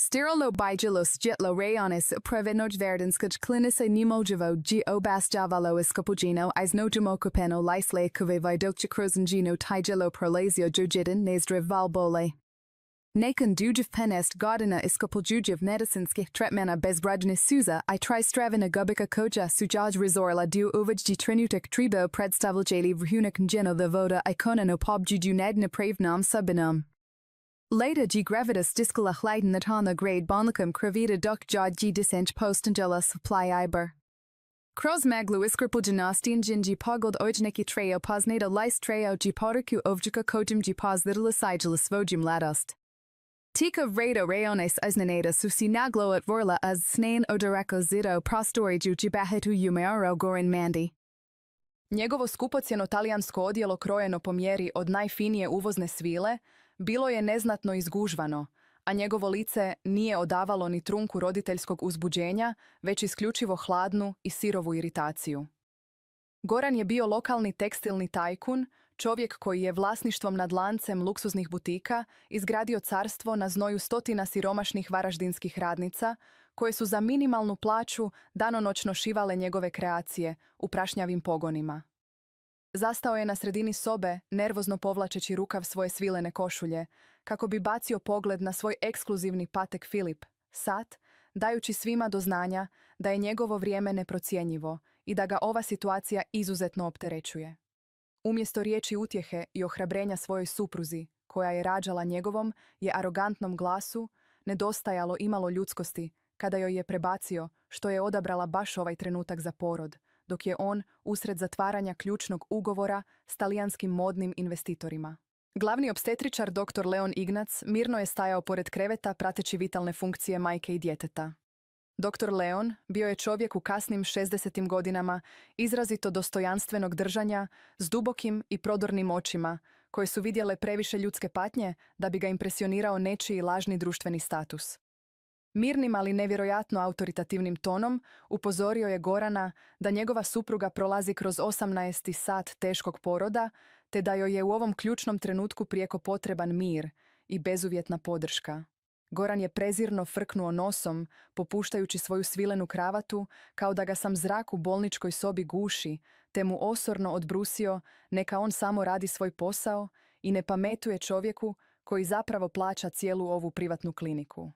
Stirlo baigelos jitlo rayonis prevenoj verdenskaj klinisa nimojivo g obasjavalo escopugino is nojimokopeno lisle kuve vidokcha cruzangino tigelo prolazio jujidin nesdriv valbole. Nakan dujiv penest godina escopujujiv netisinski tretmana bezbrajnis suza I tri stravina gubika koja sujaj rizorla du uvij trinutic tribo predstavljali vrhunik njeno the voda ikonano pobjuju nedna pravnam subinum. Leda g grevitas discala hliden natana grade bonlicum crevita duc jod g disench postangela supply iber. Croz maglu iscripulginastin gin g pogold ojneki treo posnata lice treo g podercu ovjica kojim g pos little sigilis vojim ladost. Tika rado rayones isnanata susi naglo at vorla as snain odoreco zito prostori ju gibahetu umeoro gorin mandi. Njegovo skupocjeno talijansko odjelo krojeno po mjeri od najfinije uvozne svile bilo je neznatno izgužvano, a njegovo lice nije odavalo ni trunku roditeljskog uzbuđenja, već isključivo hladnu i sirovu iritaciju. Goran je bio lokalni tekstilni tajkun, čovjek koji je vlasništvom nad lancem luksuznih butika izgradio carstvo na znoju stotina siromašnih varaždinskih radnica, koje su za minimalnu plaću danonoćno šivale njegove kreacije u prašnjavim pogonima. Zastao je na sredini sobe, nervozno povlačeći rukav svoje svilene košulje, kako bi bacio pogled na svoj ekskluzivni Patek Filip, sat, dajući svima do znanja da je njegovo vrijeme neprocjenjivo i da ga ova situacija izuzetno opterećuje. Umjesto riječi utjehe i ohrabrenja svojoj supruzi, koja je rađala njegovom je arogantnom glasu, nedostajalo imalo ljudskosti kada joj je prebacio što je odabrala baš ovaj trenutak za porod, dok je on usred zatvaranja ključnog ugovora s talijanskim modnim investitorima. Glavni opstetričar dr. Leon Ignac mirno je stajao pored kreveta prateći vitalne funkcije majke i djeteta. Dr. Leon bio je čovjek u kasnim 60. godinama izrazito dostojanstvenog držanja s dubokim i prodornim očima koje su vidjele previše ljudske patnje da bi ga impresionirao nečiji lažni društveni status. Mirnim, ali nevjerojatno autoritativnim tonom upozorio je Gorana da njegova supruga prolazi kroz 18. sat teškog poroda, te da joj je u ovom ključnom trenutku prijeko potreban mir i bezuvjetna podrška. Goran je prezirno frknuo nosom, popuštajući svoju svilenu kravatu, kao da ga sam zrak u bolničkoj sobi guši, te mu osorno odbrusio neka on samo radi svoj posao i ne pametuje čovjeku koji zapravo plaća cijelu ovu privatnu kliniku.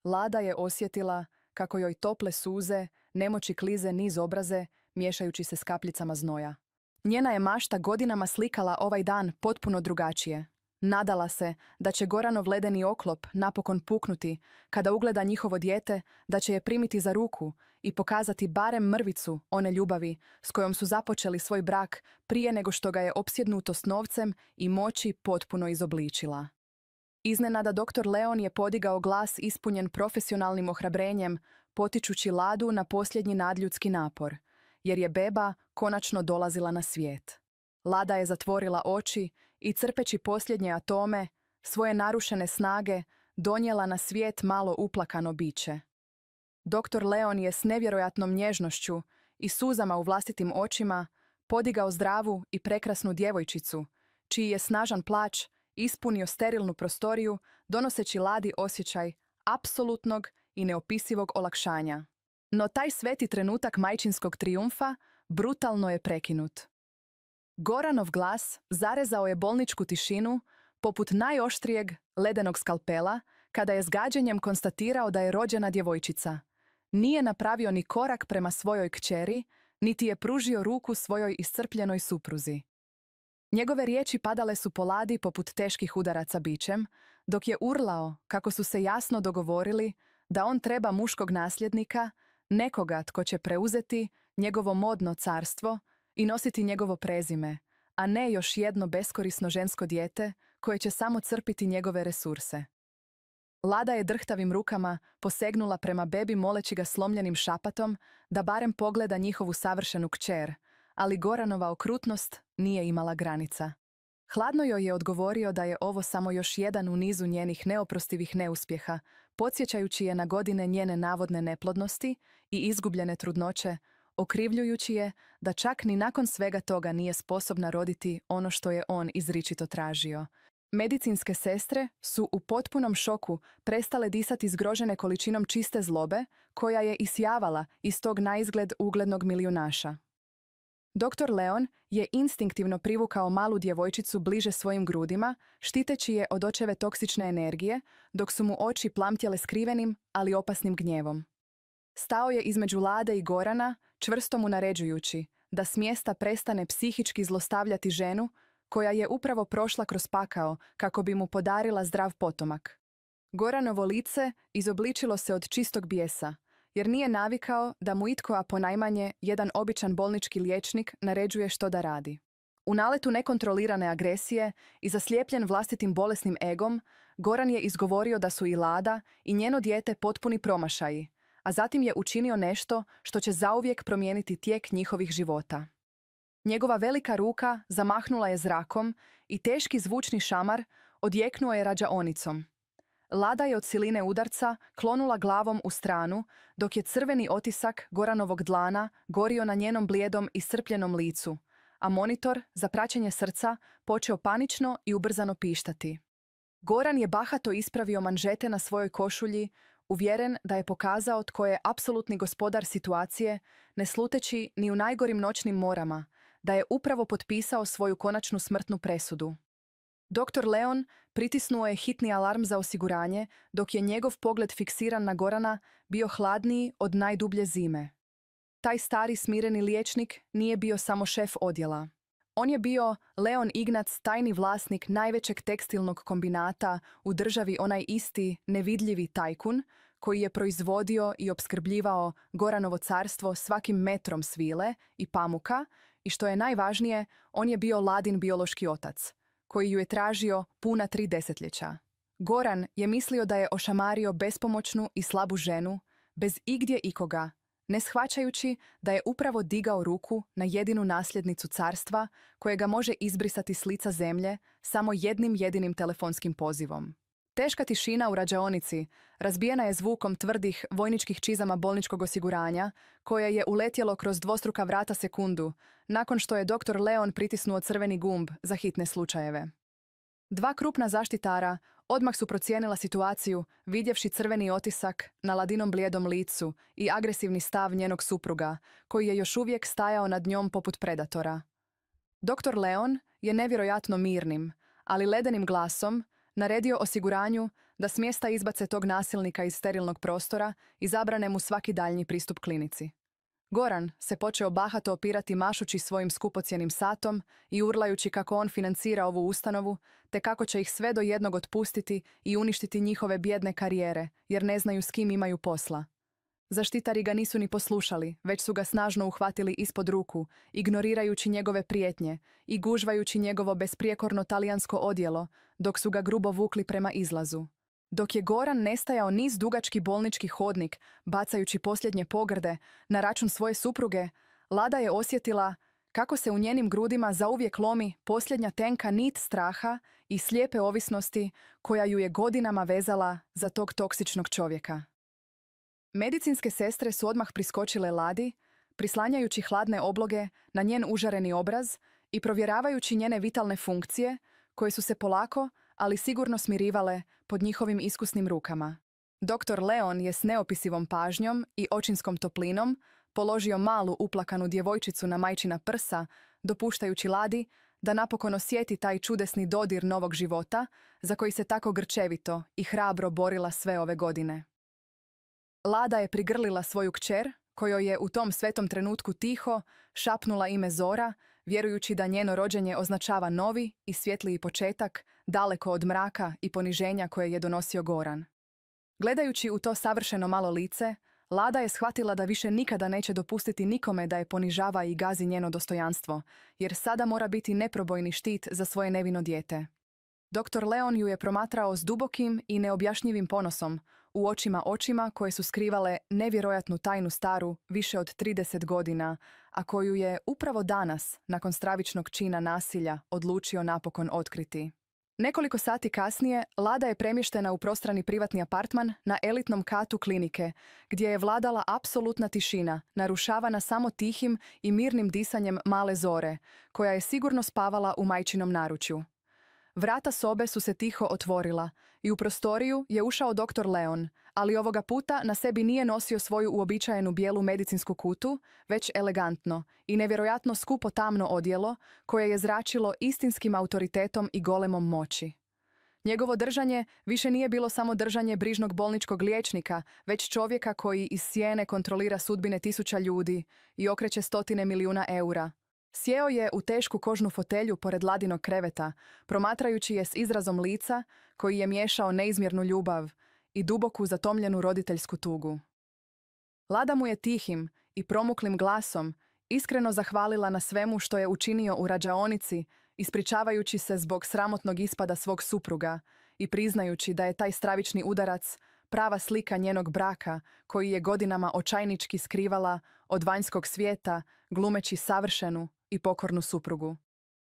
Lada je osjetila kako joj tople suze, nemoći klize niz obraze, miješajući se s kapljicama znoja. Njena je mašta godinama slikala ovaj dan potpuno drugačije. Nadala se da će Goranov ledeni oklop napokon puknuti kada ugleda njihovo dijete, da će je primiti za ruku i pokazati barem mrvicu one ljubavi s kojom su započeli svoj brak prije nego što ga je opsjednutost novcem i moći potpuno izobličila. Iznenada dr. Leon je podigao glas ispunjen profesionalnim ohrabrenjem, potičući Ladu na posljednji nadljudski napor, jer je beba konačno dolazila na svijet. Lada je zatvorila oči i crpeći posljednje atome, svoje narušene snage, donijela na svijet malo uplakano biće. Dr. Leon je s nevjerojatnom nježnošću i suzama u vlastitim očima podigao zdravu i prekrasnu djevojčicu, čiji je snažan plać ispunio sterilnu prostoriju, donoseći Ladi osjećaj apsolutnog i neopisivog olakšanja. No taj sveti trenutak majčinskog trijumfa brutalno je prekinut. Goranov glas zarezao je bolničku tišinu poput najoštrijeg ledenog skalpela kada je s gađenjem konstatirao da je rođena djevojčica. Nije napravio ni korak prema svojoj kćeri, niti je pružio ruku svojoj iscrpljenoj supruzi. Njegove riječi padale su po Ladi poput teških udaraca bičem, dok je urlao kako su se jasno dogovorili da on treba muškog nasljednika, nekoga tko će preuzeti njegovo modno carstvo i nositi njegovo prezime, a ne još jedno beskorisno žensko dijete koje će samo crpiti njegove resurse. Lada je drhtavim rukama posegnula prema bebi moleći ga slomljenim šapatom da barem pogleda njihovu savršenu kćer, ali Goranova okrutnost nije imala granica. Hladno joj je odgovorio da je ovo samo još jedan u nizu njenih neoprostivih neuspjeha, podsjećajući je na godine njene navodne neplodnosti i izgubljene trudnoće, okrivljujući je da čak ni nakon svega toga nije sposobna roditi ono što je on izričito tražio. Medicinske sestre su u potpunom šoku prestale disati zgrožene količinom čiste zlobe koja je isjavala iz tog naizgled uglednog milijunaša. Dr. Leon je instinktivno privukao malu djevojčicu bliže svojim grudima, štiteći je od očeve toksične energije, dok su mu oči plamtjele skrivenim, ali opasnim gnjevom. Stao je između Lade i Gorana, čvrsto mu naređujući da s mjesta prestane psihički zlostavljati ženu koja je upravo prošla kroz pakao kako bi mu podarila zdrav potomak. Goranovo lice izobličilo se od čistog bijesa, jer nije navikao da mu itko, a ponajmanje jedan običan bolnički liječnik, naređuje što da radi. U naletu nekontrolirane agresije i zaslijepljen vlastitim bolesnim egom, Goran je izgovorio da su i Lada i njeno dijete potpuni promašaji, a zatim je učinio nešto što će zauvijek promijeniti tijek njihovih života. Njegova velika ruka zamahnula je zrakom i teški zvučni šamar odjeknuo je rađaonicom. Lada je od siline udarca klonula glavom u stranu, dok je crveni otisak Goranovog dlana gorio na njenom blijedom i iscrpljenom licu, a monitor za praćenje srca počeo panično i ubrzano pištati. Goran je bahato ispravio manžete na svojoj košulji, uvjeren da je pokazao tko je apsolutni gospodar situacije, ne sluteći ni u najgorim noćnim morama, da je upravo potpisao svoju konačnu smrtnu presudu. Dr. Leon pritisnuo je hitni alarm za osiguranje, dok je njegov pogled fiksiran na Gorana bio hladniji od najdublje zime. Taj stari smireni liječnik nije bio samo šef odjela. On je bio Leon Ignac, tajni vlasnik najvećeg tekstilnog kombinata u državi, onaj isti nevidljivi tajkun koji je proizvodio i opskrbljivao Goranovo carstvo svakim metrom svile i pamuka i, što je najvažnije, on je bio Ladin biološki otac, koji ju je tražio puna 3 desetljeća. Goran je mislio da je ošamario bespomoćnu i slabu ženu, bez igdje ikoga, ne shvaćajući da je upravo digao ruku na jedinu nasljednicu carstva koje ga može izbrisati s lica zemlje samo jednim jedinim telefonskim pozivom. Teška tišina u rađaonici razbijena je zvukom tvrdih vojničkih čizama bolničkog osiguranja, koje je uletjelo kroz dvostruka vrata sekundu, nakon što je dr. Leon pritisnuo crveni gumb za hitne slučajeve. 2 krupna zaštitara odmah su procijenila situaciju, vidjevši crveni otisak na Ladinom blijedom licu i agresivni stav njenog supruga, koji je još uvijek stajao nad njom poput predatora. Dr. Leon je nevjerojatno mirnim, ali ledenim glasom naredio osiguranju da s mjesta izbace tog nasilnika iz sterilnog prostora i zabrane mu svaki daljnji pristup klinici. Goran se počeo bahato opirati mašući svojim skupocjenim satom i urlajući kako on financira ovu ustanovu, te kako će ih sve do jednog otpustiti i uništiti njihove bijedne karijere, jer ne znaju s kim imaju posla. Zaštitari ga nisu ni poslušali, već su ga snažno uhvatili ispod ruku, ignorirajući njegove prijetnje i gužvajući njegovo besprijekorno talijansko odjelo, dok su ga grubo vukli prema izlazu. Dok je Goran nestajao niz dugački bolnički hodnik, bacajući posljednje pogrde na račun svoje supruge, Lada je osjetila kako se u njenim grudima zauvijek lomi posljednja tenka nit straha i slijepe ovisnosti koja ju je godinama vezala za tog toksičnog čovjeka. Medicinske sestre su odmah priskočile Ladi, prislanjajući hladne obloge na njen užareni obraz i provjeravajući njene vitalne funkcije, koje su se polako, ali sigurno smirivale pod njihovim iskusnim rukama. Dr. Leon je s neopisivom pažnjom i očinskom toplinom položio malu uplakanu djevojčicu na majčina prsa, dopuštajući Ladi da napokon osjeti taj čudesni dodir novog života za koji se tako grčevito i hrabro borila sve ove godine. Lada je prigrlila svoju kćer, kojoj je u tom svetom trenutku tiho šapnula ime Zora, vjerujući da njeno rođenje označava novi i svjetliji početak, daleko od mraka i poniženja koje je donosio Goran. Gledajući u to savršeno malo lice, Lada je shvatila da više nikada neće dopustiti nikome da je ponižava i gazi njeno dostojanstvo, jer sada mora biti neprobojni štit za svoje nevino dijete. Dr. Leon ju je promatrao s dubokim i neobjašnjivim ponosom, u očima koje su skrivale nevjerojatnu tajnu staru više od 30 godina, a koju je upravo danas, nakon stravičnog čina nasilja, odlučio napokon otkriti. Nekoliko sati kasnije, Lada je premještena u prostrani privatni apartman na elitnom katu klinike, gdje je vladala apsolutna tišina, narušavana samo tihim i mirnim disanjem male Zore, koja je sigurno spavala u majčinom naručju. Vrata sobe su se tiho otvorila i u prostoriju je ušao dr. Leon, ali ovoga puta na sebi nije nosio svoju uobičajenu bijelu medicinsku kutu, već elegantno i nevjerojatno skupo tamno odjelo koje je zračilo istinskim autoritetom i golemom moći. Njegovo držanje više nije bilo samo držanje brižnog bolničkog liječnika, već čovjeka koji iz sjene kontrolira sudbine tisuća ljudi i okreće stotine milijuna eura. Sjeo je u tešku kožnu fotelju pored Ladinog kreveta, promatrajući je s izrazom lica koji je miješao neizmjernu ljubav i duboku zatomljenu roditeljsku tugu. Lada mu je tihim i promuklim glasom iskreno zahvalila na svemu što je učinio u rađaonici, ispričavajući se zbog sramotnog ispada svog supruga i priznajući da je taj stravični udarac prava slika njenog braka koji je godinama očajnički skrivala od vanjskog svijeta, glumeći savršenu i pokornu suprugu.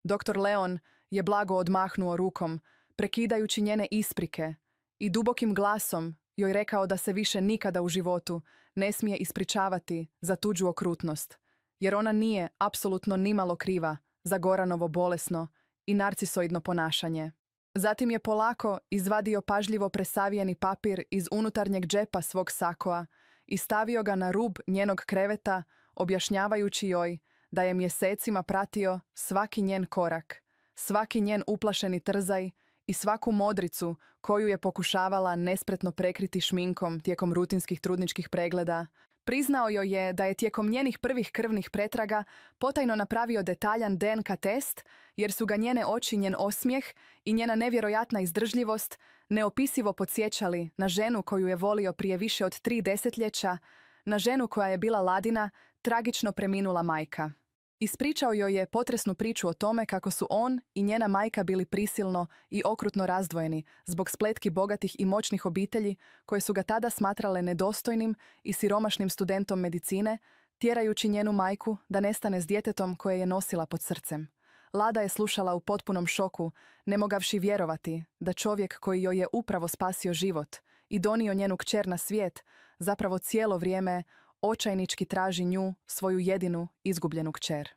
Dr. Leon je blago odmahnuo rukom, prekidajući njene isprike i dubokim glasom joj rekao da se više nikada u životu ne smije ispričavati za tuđu okrutnost, jer ona nije apsolutno nimalo kriva za Goranovo bolesno i narcisoidno ponašanje. Zatim je polako izvadio pažljivo presavijeni papir iz unutarnjeg džepa svog sakoa i stavio ga na rub njenog kreveta, objašnjavajući joj da je mjesecima pratio svaki njen korak, svaki njen uplašeni trzaj i svaku modricu koju je pokušavala nespretno prekriti šminkom tijekom rutinskih trudničkih pregleda. Priznao joj je da je tijekom njenih prvih krvnih pretraga potajno napravio detaljan DNK test, jer su ga njene oči, njen osmijeh i njena nevjerojatna izdržljivost neopisivo podsjećali na ženu koju je volio prije više od 3 desetljeća, na ženu koja je bila Ladina, tragično preminula majka. Ispričao joj je potresnu priču o tome kako su on i njena majka bili prisilno i okrutno razdvojeni zbog spletki bogatih i moćnih obitelji koje su ga tada smatrale nedostojnim i siromašnim studentom medicine, tjerajući njenu majku da nestane s djetetom koje je nosila pod srcem. Lada je slušala u potpunom šoku, ne mogavši vjerovati da čovjek koji joj je upravo spasio život i donio njenu kćer na svijet, zapravo cijelo vrijeme očajnički traži nju, svoju jedinu, izgubljenu kćer.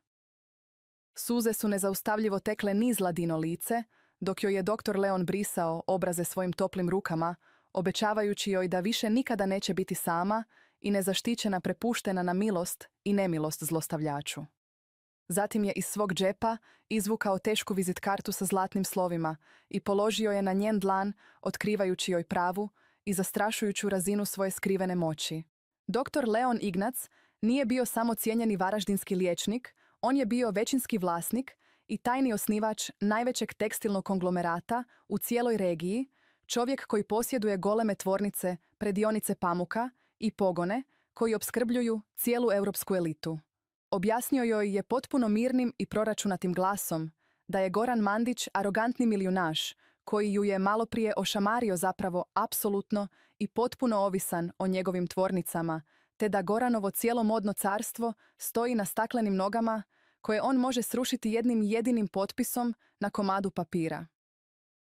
Suze su nezaustavljivo tekle niz Ladino lice, dok joj je dr. Leon brisao obraze svojim toplim rukama, obećavajući joj da više nikada neće biti sama i nezaštićena prepuštena na milost i nemilost zlostavljaču. Zatim je iz svog džepa izvukao tešku vizit kartu sa zlatnim slovima i položio je na njen dlan, otkrivajući joj pravu i zastrašujuću razinu svoje skrivene moći. Dr. Leon Ignac nije bio samo cijenjeni varaždinski liječnik, on je bio većinski vlasnik i tajni osnivač najvećeg tekstilnog konglomerata u cijeloj regiji, čovjek koji posjeduje goleme tvornice, predionice pamuka i pogone koji opskrbljuju cijelu europsku elitu. Objasnio joj je potpuno mirnim i proračunatim glasom da je Goran Mandić arogantni milijunaš koji ju je maloprije ošamario zapravo apsolutno i potpuno ovisan o njegovim tvornicama, te da Goranovo cijelo modno carstvo stoji na staklenim nogama koje on može srušiti jednim jedinim potpisom na komadu papira.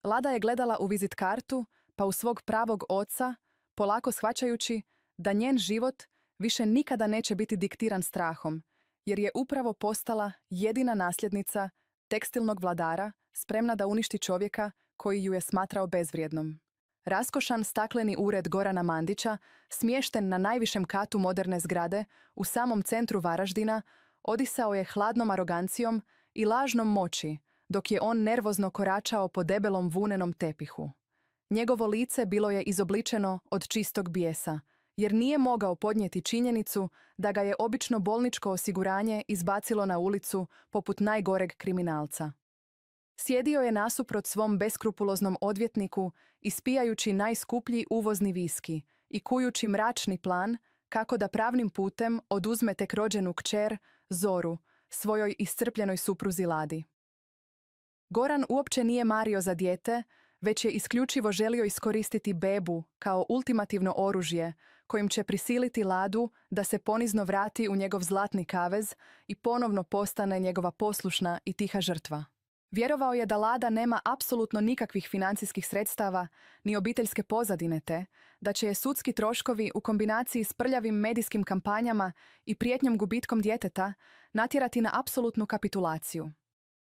Lada je gledala u vizit kartu, pa u svog pravog oca, polako shvaćajući da njen život više nikada neće biti diktiran strahom, jer je upravo postala jedina nasljednica tekstilnog vladara, spremna da uništi čovjeka koji ju je smatrao bezvrijednom. Raskošan stakleni ured Gorana Mandića, smješten na najvišem katu moderne zgrade, u samom centru Varaždina, odisao je hladnom arogancijom i lažnom moći, dok je on nervozno koračao po debelom vunenom tepihu. Njegovo lice bilo je izobličeno od čistog bijesa, jer nije mogao podnijeti činjenicu da ga je obično bolničko osiguranje izbacilo na ulicu poput najgoreg kriminalca. Sjedio je nasuprot svom beskrupuloznom odvjetniku, ispijajući najskuplji uvozni viski i kujući mračni plan kako da pravnim putem oduzme tek rođenu kćer, Zoru, svojoj iscrpljenoj supruzi Ladi. Goran uopće nije mario za dijete, već je isključivo želio iskoristiti bebu kao ultimativno oružje kojim će prisiliti Ladu da se ponizno vrati u njegov zlatni kavez i ponovno postane njegova poslušna i tiha žrtva. Vjerovao je da Lada nema apsolutno nikakvih financijskih sredstava ni obiteljske pozadine te, da će je sudski troškovi u kombinaciji s prljavim medijskim kampanjama i prijetnjom gubitkom djeteta natjerati na apsolutnu kapitulaciju.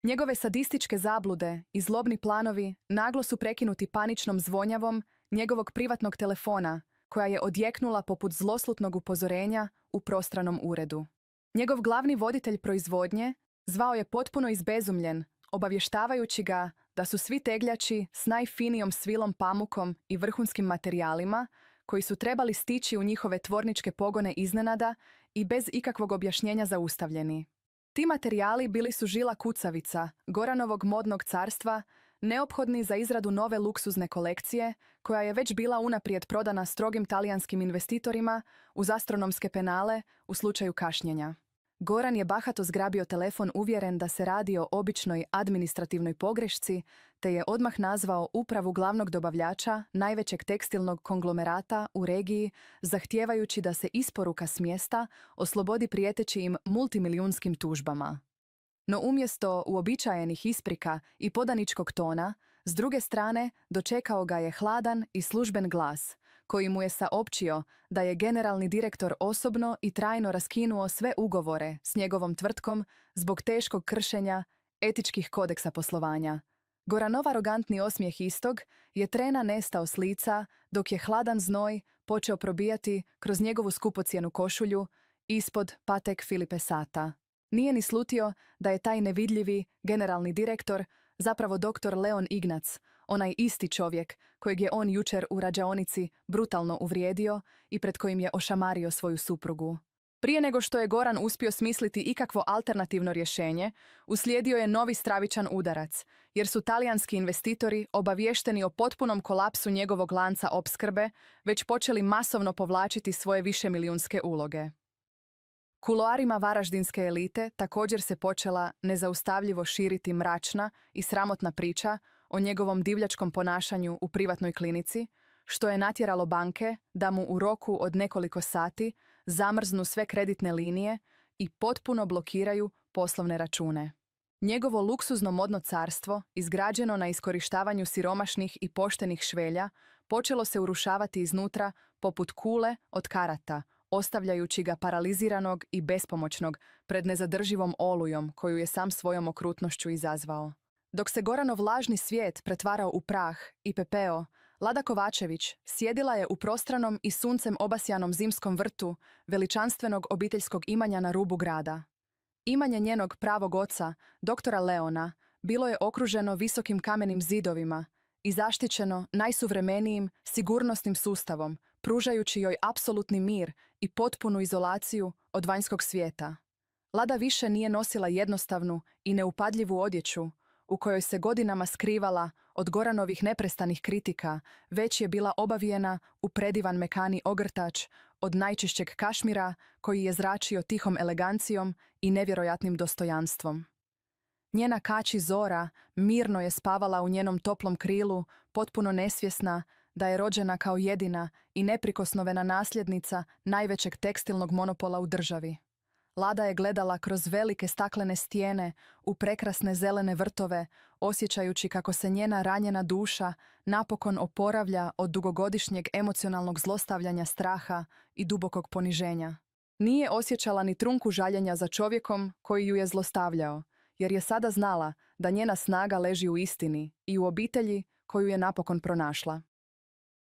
Njegove sadističke zablude i zlobni planovi naglo su prekinuti paničnom zvonjavom njegovog privatnog telefona, koja je odjeknula poput zloslutnog upozorenja u prostranom uredu. Njegov glavni voditelj proizvodnje zvao je potpuno izbezumljen, obavještavajući ga da su svi tegljači s najfinijom svilom pamukom i vrhunskim materijalima, koji su trebali stići u njihove tvorničke pogone iznenada i bez ikakvog objašnjenja zaustavljeni. Ti materijali bili su žila kucavica Goranovog modnog carstva, neophodni za izradu nove luksuzne kolekcije, koja je već bila unaprijed prodana strogim talijanskim investitorima uz astronomske penale u slučaju kašnjenja. Goran je bahato zgrabio telefon uvjeren da se radi o običnoj administrativnoj pogrešci, te je odmah nazvao upravu glavnog dobavljača najvećeg tekstilnog konglomerata u regiji, zahtijevajući da se isporuka s mjesta oslobodi prijeteći im multimilijunskim tužbama. No umjesto uobičajenih isprika i podaničkog tona, s druge strane dočekao ga je hladan i služben glas, koji mu je saopćio da je generalni direktor osobno i trajno raskinuo sve ugovore s njegovom tvrtkom zbog teškog kršenja etičkih kodeksa poslovanja. Goranov arogantni osmijeh istog je trena nestao s lica, dok je hladan znoj počeo probijati kroz njegovu skupocjenu košulju ispod Patek Filipe sata. Nije ni slutio da je taj nevidljivi generalni direktor zapravo dr. Leon Ignac, onaj isti čovjek kojeg je on jučer u rađaonici brutalno uvrijedio i pred kojim je ošamario svoju suprugu. Prije nego što je Goran uspio smisliti ikakvo alternativno rješenje, uslijedio je novi stravičan udarac, jer su talijanski investitori, obaviješteni o potpunom kolapsu njegovog lanca opskrbe, već počeli masovno povlačiti svoje višemilijunske uloge. Kuloarima varaždinske elite također se počela nezaustavljivo širiti mračna i sramotna priča o njegovom divljačkom ponašanju u privatnoj klinici, što je natjeralo banke da mu u roku od nekoliko sati zamrznu sve kreditne linije i potpuno blokiraju poslovne račune. Njegovo luksuzno modno carstvo, izgrađeno na iskorištavanju siromašnih i poštenih švelja, počelo se urušavati iznutra poput kule od karata, ostavljajući ga paraliziranog i bespomoćnog pred nezadrživom olujom koju je sam svojom okrutnošću izazvao. Dok se Goranov lažni svijet pretvarao u prah i pepeo, Lada Kovačević sjedila je u prostranom i suncem obasjanom zimskom vrtu veličanstvenog obiteljskog imanja na rubu grada. Imanje njenog pravog oca, doktora Leona, bilo je okruženo visokim kamenim zidovima i zaštićeno najsuvremenijim sigurnosnim sustavom, pružajući joj apsolutni mir i potpunu izolaciju od vanjskog svijeta. Lada više nije nosila jednostavnu i neupadljivu odjeću, u kojoj se godinama skrivala od Goranovih neprestanih kritika, već je bila obavijena u predivan mekani ogrtač od najčišćeg kašmira koji je zračio tihom elegancijom i nevjerojatnim dostojanstvom. Njena kači Zora mirno je spavala u njenom toplom krilu, potpuno nesvjesna da je rođena kao jedina i neprikosnovena nasljednica najvećeg tekstilnog monopola u državi. Lada je gledala kroz velike staklene stijene u prekrasne zelene vrtove, osjećajući kako se njena ranjena duša napokon oporavlja od dugogodišnjeg emocionalnog zlostavljanja straha i dubokog poniženja. Nije osjećala ni trunku žaljenja za čovjekom koji ju je zlostavljao, jer je sada znala da njena snaga leži u istini i u obitelji koju je napokon pronašla.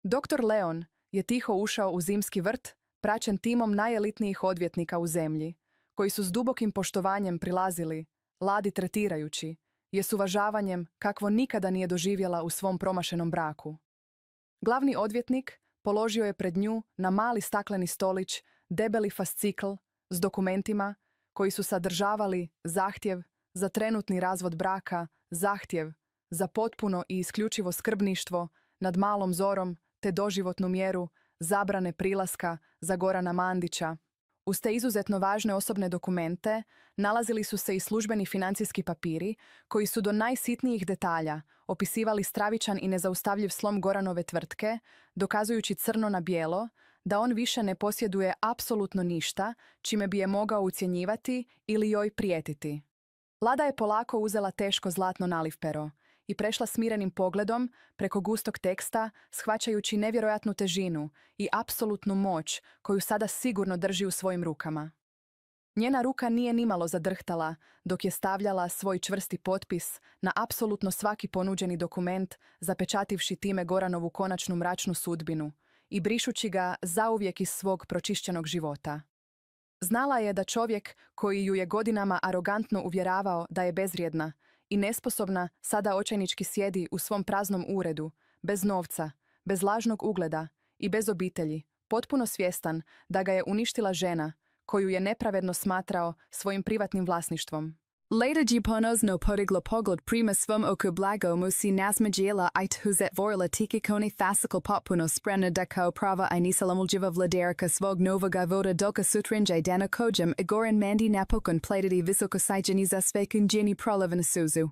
Dr. Leon je tiho ušao u zimski vrt, praćen timom najelitnijih odvjetnika u zemlji, koji su s dubokim poštovanjem prilazili, Ladi tretirajući je s uvažavanjem kakvo nikada nije doživjela u svom promašenom braku. Glavni odvjetnik položio je pred nju na mali stakleni stolić debeli fascikl s dokumentima koji su sadržavali zahtjev za trenutni razvod braka, zahtjev za potpuno i isključivo skrbništvo nad malom Zorom te doživotnu mjeru zabrane prilaska za Gorana Mandića. Uz te izuzetno važne osobne dokumente nalazili su se i službeni financijski papiri koji su do najsitnijih detalja opisivali stravičan i nezaustavljiv slom Goranove tvrtke, dokazujući crno na bijelo da on više ne posjeduje apsolutno ništa čime bi je mogao ucjenjivati ili joj prijetiti. Lada je polako uzela teško zlatno nalivpero i prešla smirenim pogledom preko gustog teksta, shvaćajući nevjerojatnu težinu i apsolutnu moć koju sada sigurno drži u svojim rukama. Njena ruka nije nimalo zadrhtala dok je stavljala svoj čvrsti potpis na apsolutno svaki ponuđeni dokument, zapečativši time Goranovu konačnu mračnu sudbinu i brišući ga zauvijek iz svog pročišćenog života. Znala je da čovjek koji ju je godinama arogantno uvjeravao da je bezvrijedna i nesposobna sada očajnički sjedi u svom praznom uredu, bez novca, bez lažnog ugleda i bez obitelji, potpuno svjestan da ga je uništila žena koju je nepravedno smatrao svojim privatnim vlasništvom. Leda no poriglo pogled prima svom oku blago musi nazmađela it huzet vorla tiki koni fascical potpuno spremna da kao prava I nisalamuljiva vladerka svog novoga voda doka sutrinjaj dana kođem igoran mandi napokon platiti visoko sajđeni za svekun džini prolevana suzu.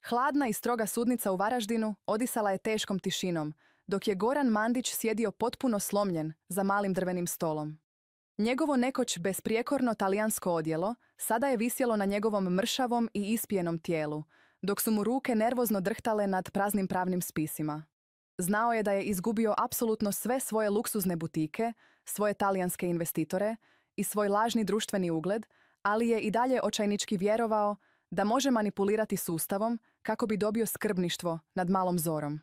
Hladna i stroga sudnica u Varaždinu odisala je teškom tišinom, dok je Goran Mandić sjedio potpuno slomljen za malim drvenim stolom. Njegovo nekoć besprijekorno talijansko odjelo sada je visjelo na njegovom mršavom i ispijenom tijelu, dok su mu ruke nervozno drhtale nad praznim pravnim spisima. Znao je da je izgubio apsolutno sve svoje luksuzne butike, svoje talijanske investitore i svoj lažni društveni ugled, ali je i dalje očajnički vjerovao da može manipulirati sustavom kako bi dobio skrbništvo nad malom zorom.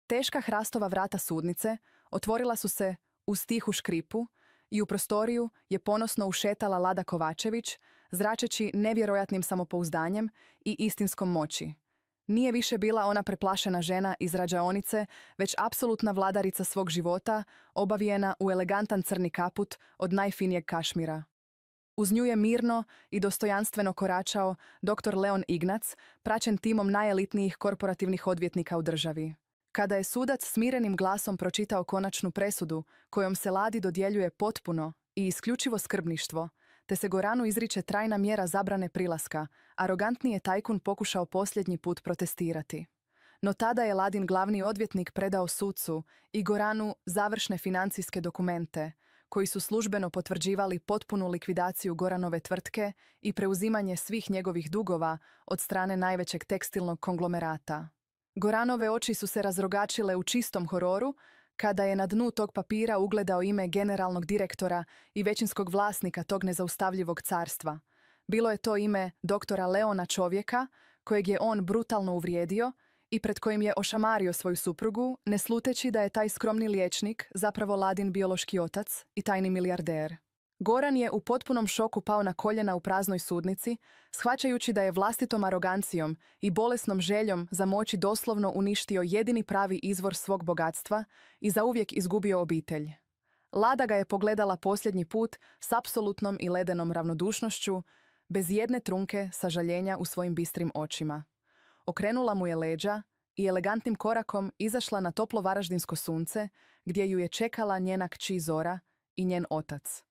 Teška hrastova vrata sudnice otvorila su se uz tihu škripu i u prostoriju je ponosno ušetala Lada Kovačević, zračeći nevjerojatnim samopouzdanjem i istinskom moći. Nije više bila ona preplašena žena iz rađaonice, već apsolutna vladarica svog života, obavijena u elegantan crni kaput od najfinijeg kašmira. Uz nju je mirno i dostojanstveno koračao dr. Leon Ignac, praćen timom najelitnijih korporativnih odvjetnika u državi. Kada je sudac smirenim glasom pročitao konačnu presudu, kojom se Ladi dodjeljuje potpuno i isključivo skrbništvo, te se Goranu izriče trajna mjera zabrane prilaska, arogantni je tajkun pokušao posljednji put protestirati. No tada je Ladin glavni odvjetnik predao sucu i Goranu završne financijske dokumente, koji su službeno potvrđivali potpunu likvidaciju Goranove tvrtke i preuzimanje svih njegovih dugova od strane najvećeg tekstilnog konglomerata. Goranove oči su se razrogačile u čistom hororu kada je na dnu tog papira ugledao ime generalnog direktora i većinskog vlasnika tog nezaustavljivog carstva. Bilo je to ime doktora Leona, čovjeka kojeg je on brutalno uvrijedio i pred kojim je ošamario svoju suprugu, ne sluteći da je taj skromni liječnik zapravo Ladin biološki otac i tajni milijarder. Goran je u potpunom šoku pao na koljena u praznoj sudnici, shvaćajući da je vlastitom arogancijom i bolesnom željom za moći doslovno uništio jedini pravi izvor svog bogatstva i zauvijek izgubio obitelj. Lada ga je pogledala posljednji put s apsolutnom i ledenom ravnodušnošću, bez jedne trunke sažaljenja u svojim bistrim očima. Okrenula mu je leđa i elegantnim korakom izašla na toplo varaždinsko sunce, gdje ju je čekala njena kći Zora i njen otac.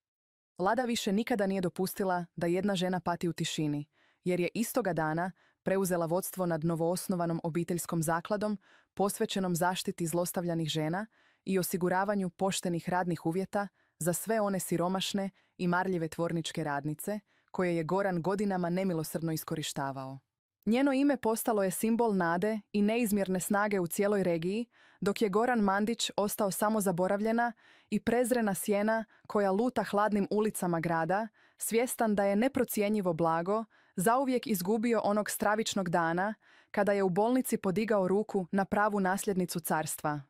Lada više nikada nije dopustila da jedna žena pati u tišini, jer je istoga dana preuzela vodstvo nad novoosnovanom obiteljskom zakladom posvećenom zaštiti zlostavljanih žena i osiguravanju poštenih radnih uvjeta za sve one siromašne i marljive tvorničke radnice koje je Goran godinama nemilosrdno iskorištavao. Njeno ime postalo je simbol nade i neizmjerne snage u cijeloj regiji, dok je Goran Mandić ostao samo zaboravljena i prezrena sjena koja luta hladnim ulicama grada, svjestan da je neprocjenjivo blago zauvijek izgubio onog stravičnog dana kada je u bolnici podigao ruku na pravu nasljednicu carstva.